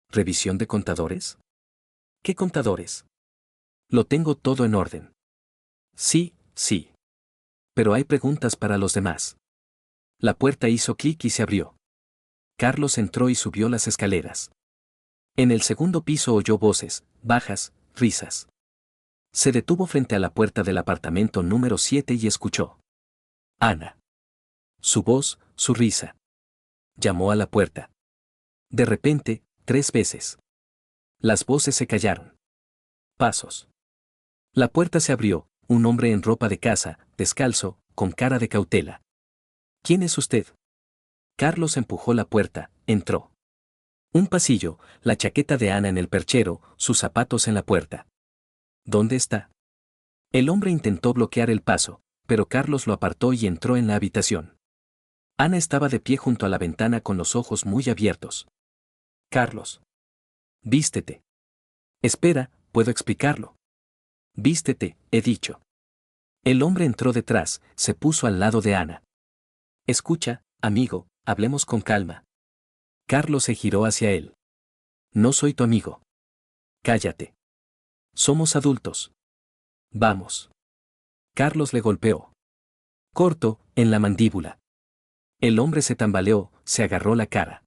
¿Revisión de contadores? ¿Qué contadores? Lo tengo todo en orden. Sí, sí. Pero hay preguntas para los demás. La puerta hizo clic y se abrió. Carlos entró y subió las escaleras. En el segundo piso oyó voces, bajas, risas. Se detuvo frente a la puerta del apartamento número 7 y escuchó. Ana. Su voz, su risa. Llamó a la puerta. De repente, 3 veces. Las voces se callaron. Pasos. La puerta se abrió, un hombre en ropa de casa, descalzo, con cara de cautela. ¿Quién es usted? Carlos empujó la puerta, entró. Un pasillo, la chaqueta de Ana en el perchero, sus zapatos en la puerta. ¿Dónde está? El hombre intentó bloquear el paso, pero Carlos lo apartó y entró en la habitación. Ana estaba de pie junto a la ventana con los ojos muy abiertos. Carlos. Vístete. Espera, puedo explicarlo. Vístete, he dicho. El hombre entró detrás, se puso al lado de Ana. Escucha, amigo, hablemos con calma. Carlos se giró hacia él. No soy tu amigo. Cállate. Somos adultos. Vamos. Carlos le golpeó. Corto, en la mandíbula. El hombre se tambaleó, se agarró la cara.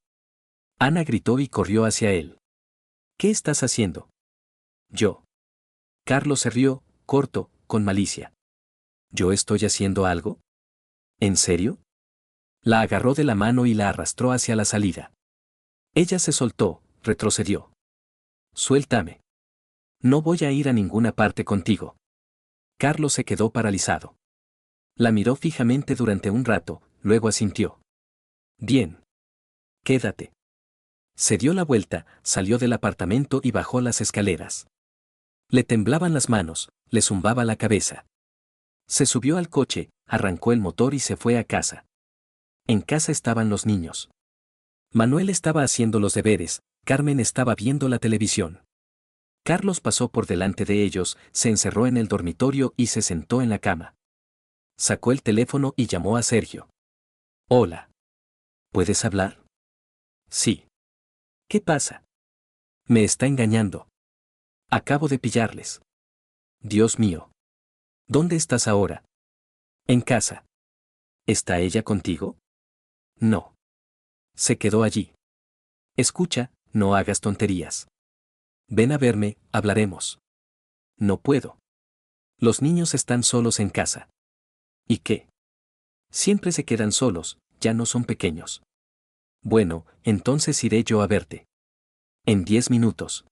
Ana gritó y corrió hacia él. ¿Qué estás haciendo? Yo. Carlos se rió, corto, con malicia. ¿Yo estoy haciendo algo? ¿En serio? La agarró de la mano y la arrastró hacia la salida. Ella se soltó, retrocedió. Suéltame. No voy a ir a ninguna parte contigo. Carlos se quedó paralizado. La miró fijamente durante un rato, luego asintió. Bien. Quédate. Se dio la vuelta, salió del apartamento y bajó las escaleras. Le temblaban las manos, le zumbaba la cabeza. Se subió al coche, arrancó el motor y se fue a casa. En casa estaban los niños. Manuel estaba haciendo los deberes, Carmen estaba viendo la televisión. Carlos pasó por delante de ellos, se encerró en el dormitorio y se sentó en la cama. Sacó el teléfono y llamó a Sergio. Hola. ¿Puedes hablar? Sí. ¿Qué pasa? Me está engañando. Acabo de pillarles. Dios mío. ¿Dónde estás ahora? En casa. ¿Está ella contigo? No. Se quedó allí. Escucha, no hagas tonterías. Ven a verme, hablaremos. No puedo. Los niños están solos en casa. ¿Y qué? Siempre se quedan solos, ya no son pequeños. Bueno, entonces iré yo a verte. En 10 minutos.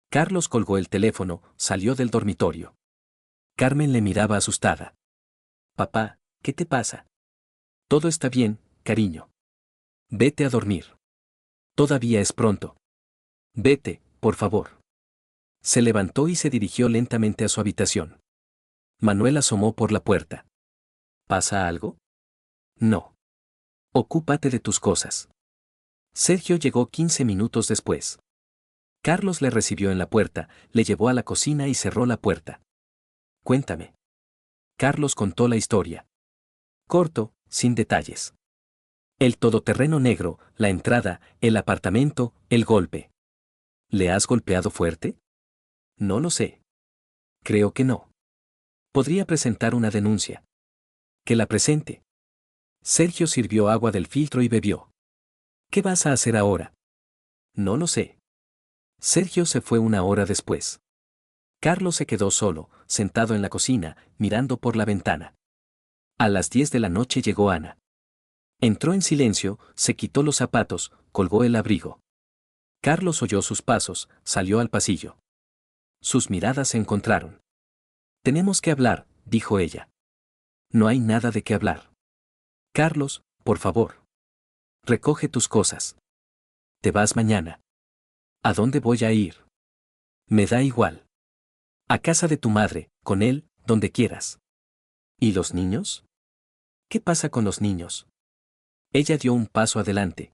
Carlos colgó el teléfono, salió del dormitorio. Carmen le miraba asustada. Papá, ¿qué te pasa? Todo está bien, cariño. Vete a dormir. Todavía es pronto. Vete, por favor. Se levantó y se dirigió lentamente a su habitación. Manuel asomó por la puerta. ¿Pasa algo? No. Ocúpate de tus cosas. Sergio llegó 15 minutos después. Carlos le recibió en la puerta, le llevó a la cocina y cerró la puerta. Cuéntame. Carlos contó la historia. Corto, sin detalles. El todoterreno negro, la entrada, el apartamento, el golpe. ¿Le has golpeado fuerte? No lo sé. Creo que no. Podría presentar una denuncia. Que la presente. Sergio sirvió agua del filtro y bebió. ¿Qué vas a hacer ahora? No lo sé. Sergio se fue una hora después. Carlos se quedó solo, sentado en la cocina, mirando por la ventana. A las 10 de la noche llegó Ana. Entró en silencio, se quitó los zapatos, colgó el abrigo. Carlos oyó sus pasos, salió al pasillo. Sus miradas se encontraron. Tenemos que hablar, dijo ella. No hay nada de qué hablar. Carlos, por favor. Recoge tus cosas. Te vas mañana. ¿A dónde voy a ir? Me da igual. A casa de tu madre, con él, donde quieras. ¿Y los niños? ¿Qué pasa con los niños? Ella dio un paso adelante.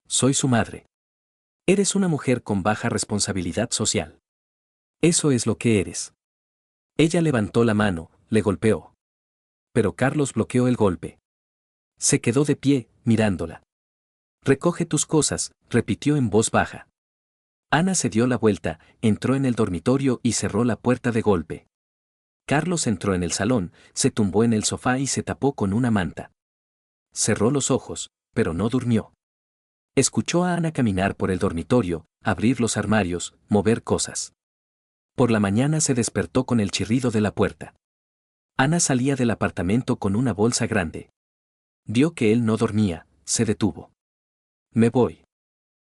Soy su madre. Eres una mujer con baja responsabilidad social. Eso es lo que eres. Ella levantó la mano, le golpeó. Pero Carlos bloqueó el golpe. Se quedó de pie, mirándola. Recoge tus cosas, repitió en voz baja. Ana se dio la vuelta, entró en el dormitorio y cerró la puerta de golpe. Carlos entró en el salón, se tumbó en el sofá y se tapó con una manta. Cerró los ojos, pero no durmió. Escuchó a Ana caminar por el dormitorio, abrir los armarios, mover cosas. Por la mañana se despertó con el chirrido de la puerta. Ana salía del apartamento con una bolsa grande. Vio que él no dormía, se detuvo. Me voy.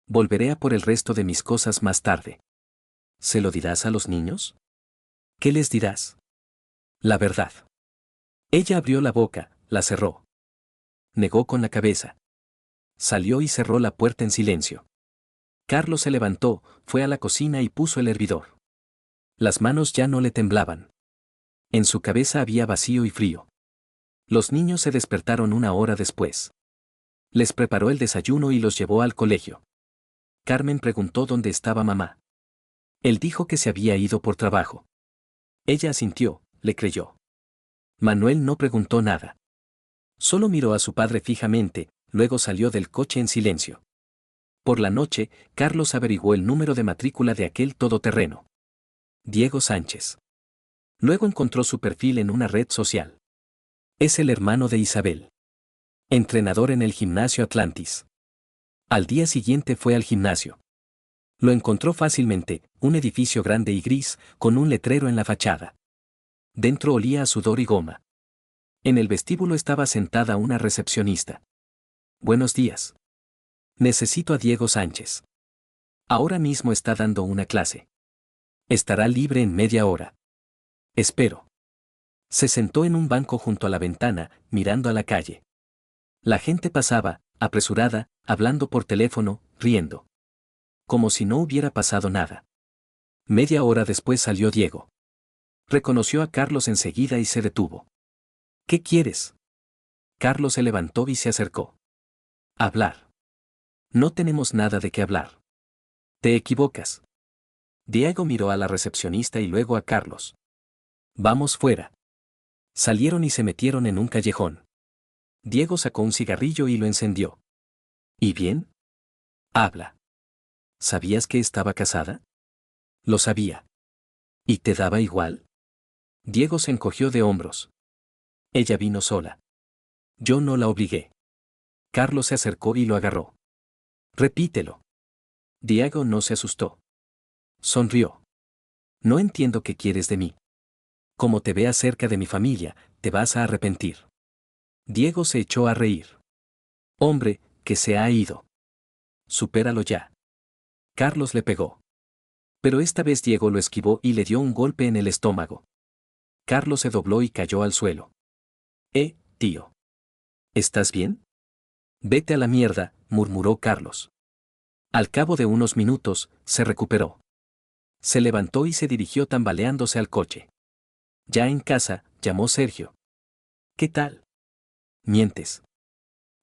Volveré a por el resto de mis cosas más tarde. ¿Se lo dirás a los niños? ¿Qué les dirás? La verdad. Ella abrió la boca, la cerró. Negó con la cabeza. Salió y cerró la puerta en silencio. Carlos se levantó, fue a la cocina y puso el hervidor. Las manos ya no le temblaban. En su cabeza había vacío y frío. Los niños se despertaron una hora después. Les preparó el desayuno y los llevó al colegio. Carmen preguntó dónde estaba mamá. Él dijo que se había ido por trabajo. Ella asintió, le creyó. Manuel no preguntó nada. Solo miró a su padre fijamente, luego salió del coche en silencio. Por la noche, Carlos averiguó el número de matrícula de aquel todoterreno. Diego Sánchez. Luego encontró su perfil en una red social. Es el hermano de Isabel. Entrenador en el gimnasio Atlantis. Al día siguiente fue al gimnasio. Lo encontró fácilmente, un edificio grande y gris, con un letrero en la fachada. Dentro olía a sudor y goma. En el vestíbulo estaba sentada una recepcionista. Buenos días. Necesito a Diego Sánchez. Ahora mismo está dando una clase. Estará libre en media hora. Espero. Se sentó en un banco junto a la ventana, mirando a la calle. La gente pasaba, apresurada, hablando por teléfono, riendo. Como si no hubiera pasado nada. Media hora después salió Diego. Reconoció a Carlos enseguida y se detuvo. ¿Qué quieres? Carlos se levantó y se acercó. Hablar. No tenemos nada de qué hablar. Te equivocas. Diego miró a la recepcionista y luego a Carlos. Vamos fuera. Salieron y se metieron en un callejón. Diego sacó un cigarrillo y lo encendió. ¿Y bien? Habla. ¿Sabías que estaba casada? Lo sabía. ¿Y te daba igual? Diego se encogió de hombros. Ella vino sola. Yo no la obligué. Carlos se acercó y lo agarró. Repítelo. Diego no se asustó. Sonrió. No entiendo qué quieres de mí. Como te veas cerca de mi familia, te vas a arrepentir. Diego se echó a reír. Hombre, que se ha ido. Supéralo ya. Carlos le pegó. Pero esta vez Diego lo esquivó y le dio un golpe en el estómago. Carlos se dobló y cayó al suelo. Tío. ¿Estás bien? Vete a la mierda, murmuró Carlos. Al cabo de unos minutos, se recuperó. Se levantó y se dirigió tambaleándose al coche. Ya en casa, llamó Sergio. ¿Qué tal? Mientes.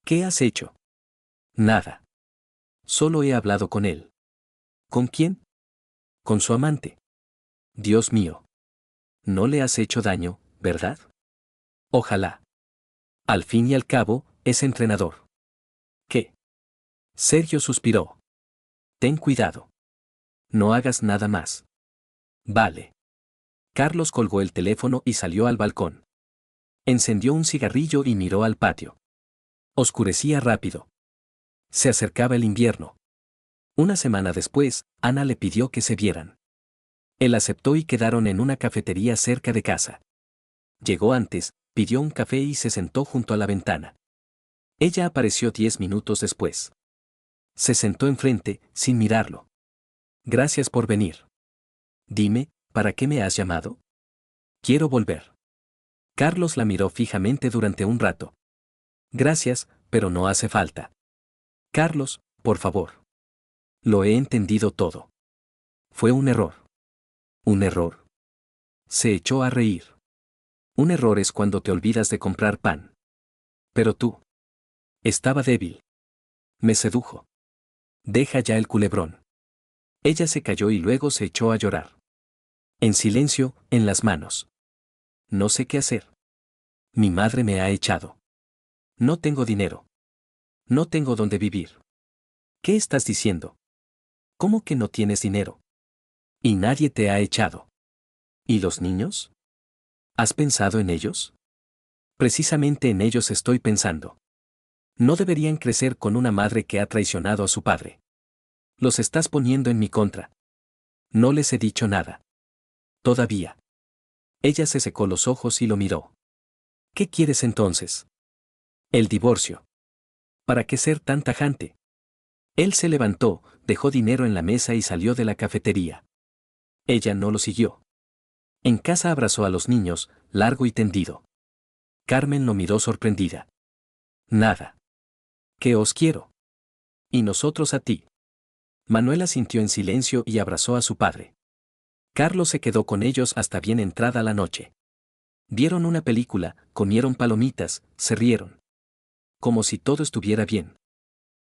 ¿Qué has hecho? Nada. Solo he hablado con él. ¿Con quién? Con su amante. Dios mío. No le has hecho daño, ¿verdad? Ojalá. Al fin y al cabo, es entrenador. ¿Qué? Sergio suspiró. Ten cuidado. No hagas nada más. Vale. Carlos colgó el teléfono y salió al balcón. Encendió un cigarrillo y miró al patio. Oscurecía rápido. Se acercaba el invierno. Una semana después, Ana le pidió que se vieran. Él aceptó y quedaron en una cafetería cerca de casa. Llegó antes, pidió un café y se sentó junto a la ventana. Ella apareció 10 minutos después. Se sentó enfrente, sin mirarlo. Gracias por venir. Dime, ¿para qué me has llamado? Quiero volver. Carlos la miró fijamente durante un rato. Gracias, pero no hace falta. Carlos, por favor. Lo he entendido todo. Fue un error. ¿Un error? Se echó a reír. Un error es cuando te olvidas de comprar pan. Pero tú. Estaba débil. Me sedujo. Deja ya el culebrón. Ella se cayó y luego se echó a llorar. En silencio, en las manos. No sé qué hacer. Mi madre me ha echado. No tengo dinero. No tengo dónde vivir. ¿Qué estás diciendo? ¿Cómo que no tienes dinero? Y nadie te ha echado. ¿Y los niños? ¿Has pensado en ellos? Precisamente en ellos estoy pensando. No deberían crecer con una madre que ha traicionado a su padre. Los estás poniendo en mi contra. No les he dicho nada. Todavía. Ella se secó los ojos y lo miró. ¿Qué quieres entonces? El divorcio. ¿Para qué ser tan tajante? Él se levantó, dejó dinero en la mesa y salió de la cafetería. Ella no lo siguió. En casa abrazó a los niños, largo y tendido. Carmen lo miró sorprendida. Nada. ¿Qué os quiero? Y nosotros a ti. Manuela sintió en silencio y abrazó a su padre. Carlos se quedó con ellos hasta bien entrada la noche. Vieron una película, comieron palomitas, se rieron. Como si todo estuviera bien.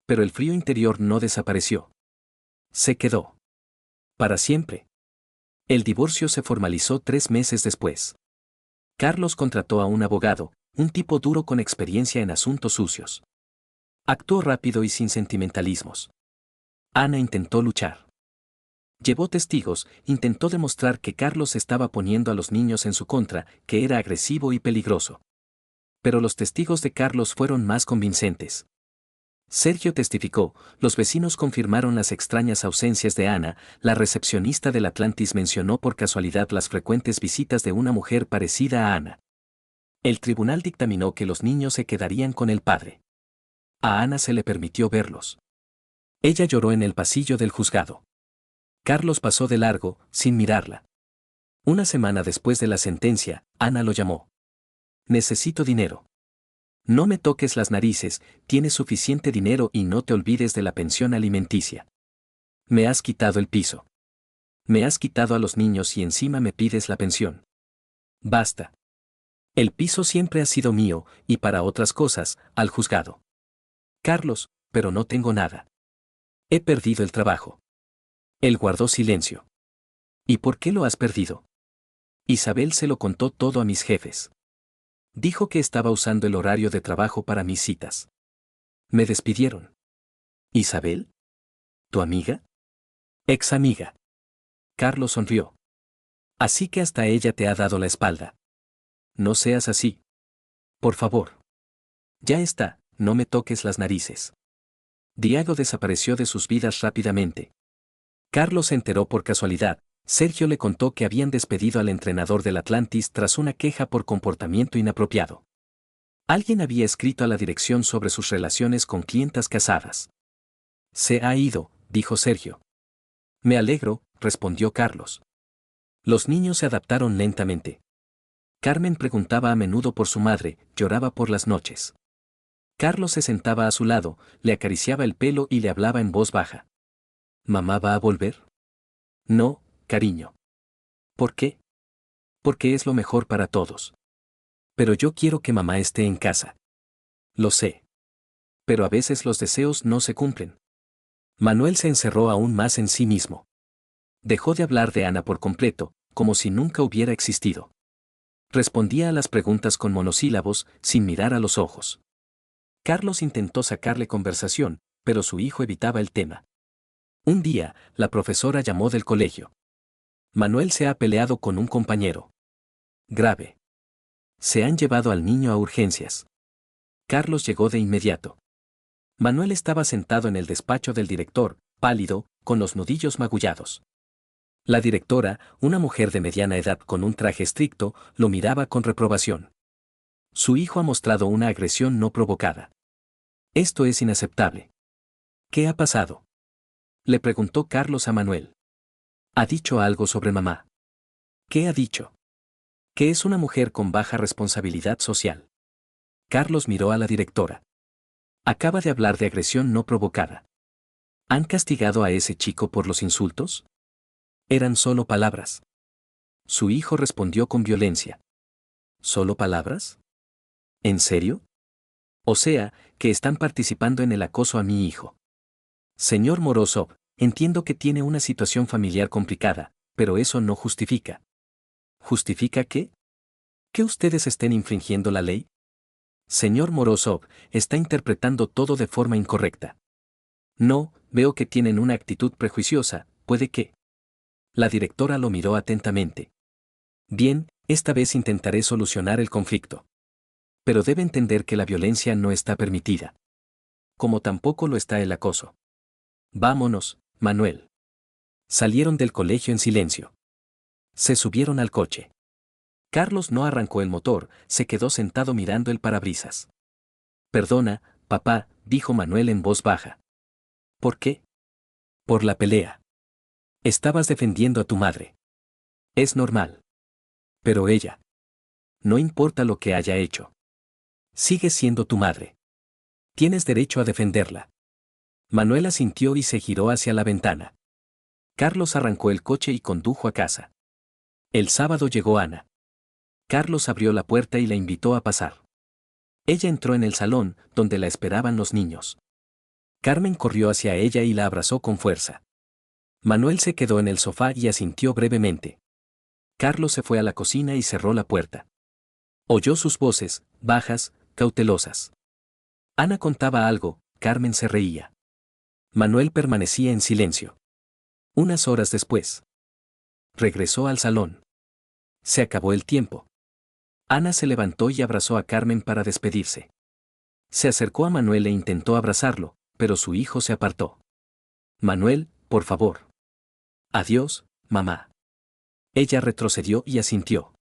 Pero el frío interior no desapareció. Se quedó. Para siempre. El divorcio se formalizó 3 meses después. Carlos contrató a un abogado, un tipo duro con experiencia en asuntos sucios. Actuó rápido y sin sentimentalismos. Ana intentó luchar. Llevó testigos, intentó demostrar que Carlos estaba poniendo a los niños en su contra, que era agresivo y peligroso. Pero los testigos de Carlos fueron más convincentes. Sergio testificó, los vecinos confirmaron las extrañas ausencias de Ana, la recepcionista del Atlantis mencionó por casualidad las frecuentes visitas de una mujer parecida a Ana. El tribunal dictaminó que los niños se quedarían con el padre. A Ana se le permitió verlos. Ella lloró en el pasillo del juzgado. Carlos pasó de largo, sin mirarla. Una semana después de la sentencia, Ana lo llamó. Necesito dinero. No me toques las narices, tienes suficiente dinero y no te olvides de la pensión alimenticia. Me has quitado el piso. Me has quitado a los niños y encima me pides la pensión. Basta. El piso siempre ha sido mío, y para otras cosas, al juzgado. Carlos, pero no tengo nada. He perdido el trabajo. Él guardó silencio. ¿Y por qué lo has perdido? Isabel se lo contó todo a mis jefes. Dijo que estaba usando el horario de trabajo para mis citas. Me despidieron. ¿Isabel? ¿Tu amiga? Ex amiga. Carlos sonrió. Así que hasta ella te ha dado la espalda. No seas así. Por favor. Ya está, no me toques las narices. Diago desapareció de sus vidas rápidamente. Carlos se enteró por casualidad. Sergio le contó que habían despedido al entrenador del Atlantis tras una queja por comportamiento inapropiado. Alguien había escrito a la dirección sobre sus relaciones con clientas casadas. Se ha ido, dijo Sergio. Me alegro, respondió Carlos. Los niños se adaptaron lentamente. Carmen preguntaba a menudo por su madre, lloraba por las noches. Carlos se sentaba a su lado, le acariciaba el pelo y le hablaba en voz baja. ¿Mamá va a volver? No, cariño. ¿Por qué? Porque es lo mejor para todos. Pero yo quiero que mamá esté en casa. Lo sé. Pero a veces los deseos no se cumplen. Manuel se encerró aún más en sí mismo. Dejó de hablar de Ana por completo, como si nunca hubiera existido. Respondía a las preguntas con monosílabos, sin mirar a los ojos. Carlos intentó sacarle conversación, pero su hijo evitaba el tema. Un día, la profesora llamó del colegio. Manuel se ha peleado con un compañero. Grave. Se han llevado al niño a urgencias. Carlos llegó de inmediato. Manuel estaba sentado en el despacho del director, pálido, con los nudillos magullados. La directora, una mujer de mediana edad con un traje estricto, lo miraba con reprobación. Su hijo ha mostrado una agresión no provocada. Esto es inaceptable. ¿Qué ha pasado? Le preguntó Carlos a Manuel. Ha dicho algo sobre mamá. ¿Qué ha dicho? Que es una mujer con baja responsabilidad social. Carlos miró a la directora. Acaba de hablar de agresión no provocada. ¿Han castigado a ese chico por los insultos? Eran solo palabras. Su hijo respondió con violencia. ¿Solo palabras? ¿En serio? O sea, que están participando en el acoso a mi hijo. Señor Morozov, entiendo que tiene una situación familiar complicada, pero eso no justifica. ¿Justifica qué? ¿Que ustedes estén infringiendo la ley? Señor Morozov, está interpretando todo de forma incorrecta. No, veo que tienen una actitud prejuiciosa, puede que. La directora lo miró atentamente. Bien, esta vez intentaré solucionar el conflicto. Pero debe entender que la violencia no está permitida. Como tampoco lo está el acoso. Vámonos, Manuel. Salieron del colegio en silencio. Se subieron al coche. Carlos no arrancó el motor, se quedó sentado mirando el parabrisas. Perdona, papá, dijo Manuel en voz baja. ¿Por qué? Por la pelea. Estabas defendiendo a tu madre. Es normal. Pero ella. No importa lo que haya hecho. Sigue siendo tu madre. Tienes derecho a defenderla. Manuel asintió y se giró hacia la ventana. Carlos arrancó el coche y condujo a casa. El sábado llegó Ana. Carlos abrió la puerta y la invitó a pasar. Ella entró en el salón, donde la esperaban los niños. Carmen corrió hacia ella y la abrazó con fuerza. Manuel se quedó en el sofá y asintió brevemente. Carlos se fue a la cocina y cerró la puerta. Oyó sus voces, bajas, cautelosas. Ana contaba algo, Carmen se reía. Manuel permanecía en silencio. Unas horas después. Regresó al salón. Se acabó el tiempo. Ana se levantó y abrazó a Carmen para despedirse. Se acercó a Manuel e intentó abrazarlo, pero su hijo se apartó. Manuel, por favor. Adiós, mamá. Ella retrocedió y asintió.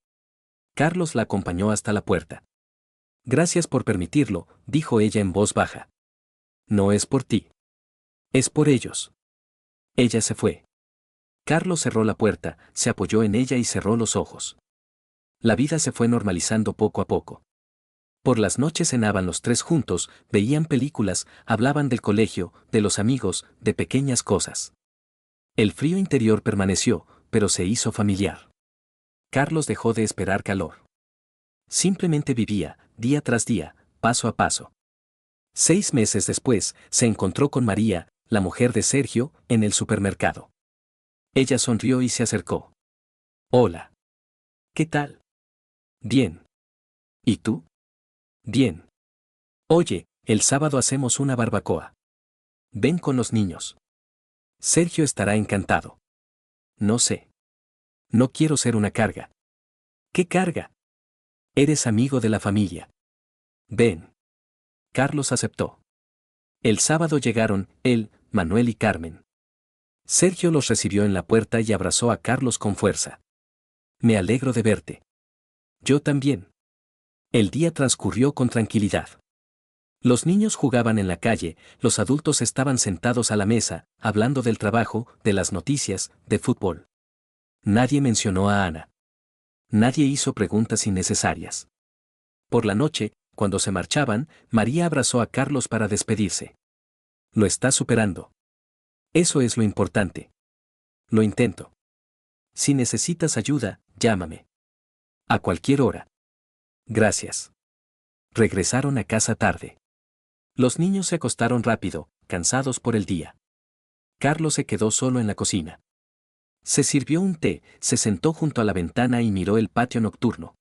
Carlos la acompañó hasta la puerta. Gracias por permitirlo, dijo ella en voz baja. No es por ti. Es por ellos. Ella se fue. Carlos cerró la puerta, se apoyó en ella y cerró los ojos. La vida se fue normalizando poco a poco. Por las noches cenaban los tres juntos, veían películas, hablaban del colegio, de los amigos, de pequeñas cosas. El frío interior permaneció, pero se hizo familiar. Carlos dejó de esperar calor. Simplemente vivía, día tras día, paso a paso. 6 meses después, se encontró con María, la mujer de Sergio, en el supermercado. Ella sonrió y se acercó. Hola. ¿Qué tal? Bien. ¿Y tú? Bien. Oye, el sábado hacemos una barbacoa. Ven con los niños. Sergio estará encantado. No sé. No quiero ser una carga. ¿Qué carga? Eres amigo de la familia. Ven. Carlos aceptó. El sábado llegaron, él, Manuel y Carmen. Sergio los recibió en la puerta y abrazó a Carlos con fuerza. Me alegro de verte. Yo también. El día transcurrió con tranquilidad. Los niños jugaban en la calle, los adultos estaban sentados a la mesa, hablando del trabajo, de las noticias, de fútbol. Nadie mencionó a Ana. Nadie hizo preguntas innecesarias. Por la noche, cuando se marchaban, María abrazó a Carlos para despedirse. Lo estás superando. Eso es lo importante. Lo intento. Si necesitas ayuda, llámame. A cualquier hora. Gracias. Regresaron a casa tarde. Los niños se acostaron rápido, cansados por el día. Carlos se quedó solo en la cocina. Se sirvió un té, se sentó junto a la ventana y miró el patio nocturno.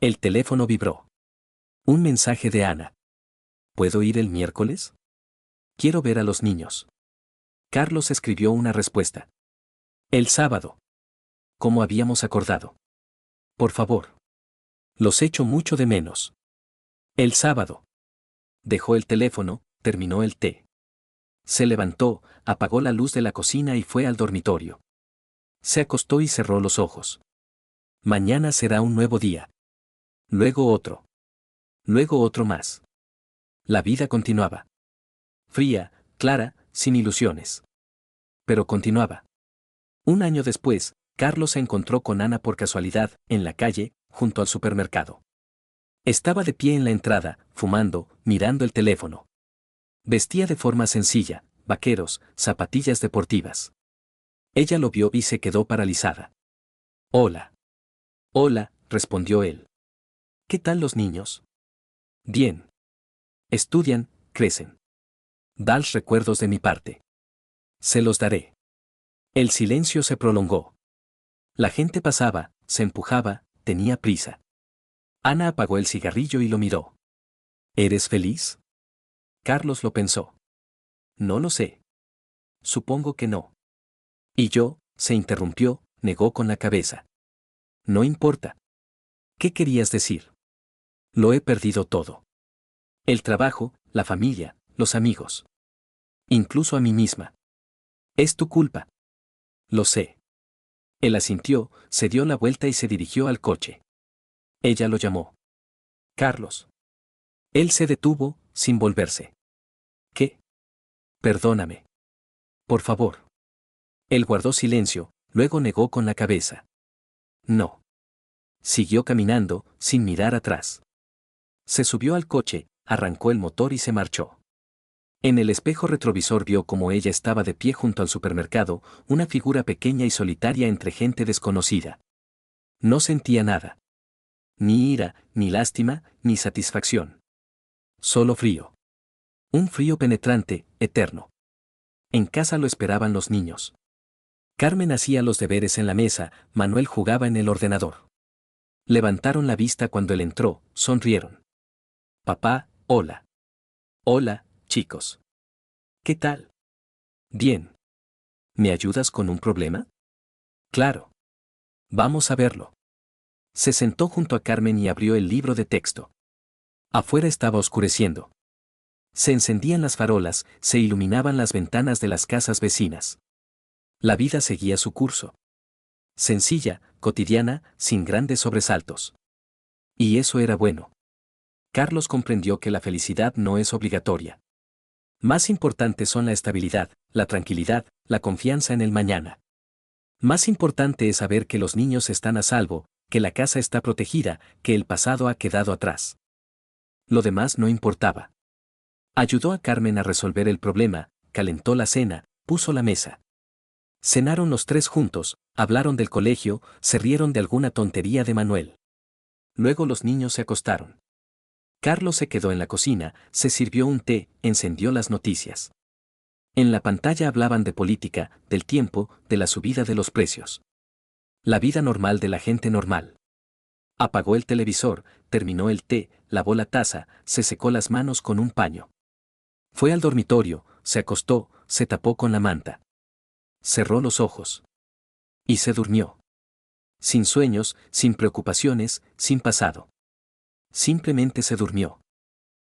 El teléfono vibró. Un mensaje de Ana. ¿Puedo ir el miércoles? Quiero ver a los niños. Carlos escribió una respuesta. El sábado. Como habíamos acordado. Por favor. Los echo mucho de menos. El sábado. Dejó el teléfono, terminó el té. Se levantó, apagó la luz de la cocina y fue al dormitorio. Se acostó y cerró los ojos. Mañana será un nuevo día. Luego otro. Luego otro más. La vida continuaba. Fría, clara, sin ilusiones. Pero continuaba. Un año después, Carlos se encontró con Ana por casualidad, en la calle, junto al supermercado. Estaba de pie en la entrada, fumando, mirando el teléfono. Vestía de forma sencilla, vaqueros, zapatillas deportivas. Ella lo vio y se quedó paralizada. Hola. Hola, respondió él. ¿Qué tal los niños? Bien. Estudian, crecen. Dales recuerdos de mi parte. Se los daré. El silencio se prolongó. La gente pasaba, se empujaba, tenía prisa. Ana apagó el cigarrillo y lo miró. ¿Eres feliz? Carlos lo pensó. No lo sé. Supongo que no. Y yo, se interrumpió, negó con la cabeza. No importa. ¿Qué querías decir? Lo he perdido todo. El trabajo, la familia, los amigos. Incluso a mí misma. Es tu culpa. Lo sé. Él asintió, se dio la vuelta y se dirigió al coche. Ella lo llamó. Carlos. Él se detuvo, sin volverse. ¿Qué? Perdóname. Por favor. Él guardó silencio, luego negó con la cabeza. No. Siguió caminando, sin mirar atrás. Se subió al coche, arrancó el motor y se marchó. En el espejo retrovisor vio cómo ella estaba de pie junto al supermercado, una figura pequeña y solitaria entre gente desconocida. No sentía nada. Ni ira, ni lástima, ni satisfacción. Solo frío. Un frío penetrante, eterno. En casa lo esperaban los niños. Carmen hacía los deberes en la mesa, Manuel jugaba en el ordenador. Levantaron la vista cuando él entró, sonrieron. Papá, hola. Hola, chicos. ¿Qué tal? Bien. ¿Me ayudas con un problema? Claro. Vamos a verlo. Se sentó junto a Carmen y abrió el libro de texto. Afuera estaba oscureciendo. Se encendían las farolas, se iluminaban las ventanas de las casas vecinas. La vida seguía su curso. Sencilla, cotidiana, sin grandes sobresaltos. Y eso era bueno. Carlos comprendió que la felicidad no es obligatoria. Más importantes son la estabilidad, la tranquilidad, la confianza en el mañana. Más importante es saber que los niños están a salvo, que la casa está protegida, que el pasado ha quedado atrás. Lo demás no importaba. Ayudó a Carmen a resolver el problema, calentó la cena, puso la mesa. Cenaron los tres juntos, hablaron del colegio, se rieron de alguna tontería de Manuel. Luego los niños se acostaron. Carlos se quedó en la cocina, se sirvió un té, encendió las noticias. En la pantalla hablaban de política, del tiempo, de la subida de los precios. La vida normal de la gente normal. Apagó el televisor, terminó el té, lavó la taza, se secó las manos con un paño. Fue al dormitorio, se acostó, se tapó con la manta. Cerró los ojos. Y se durmió. Sin sueños, sin preocupaciones, sin pasado. Simplemente se durmió.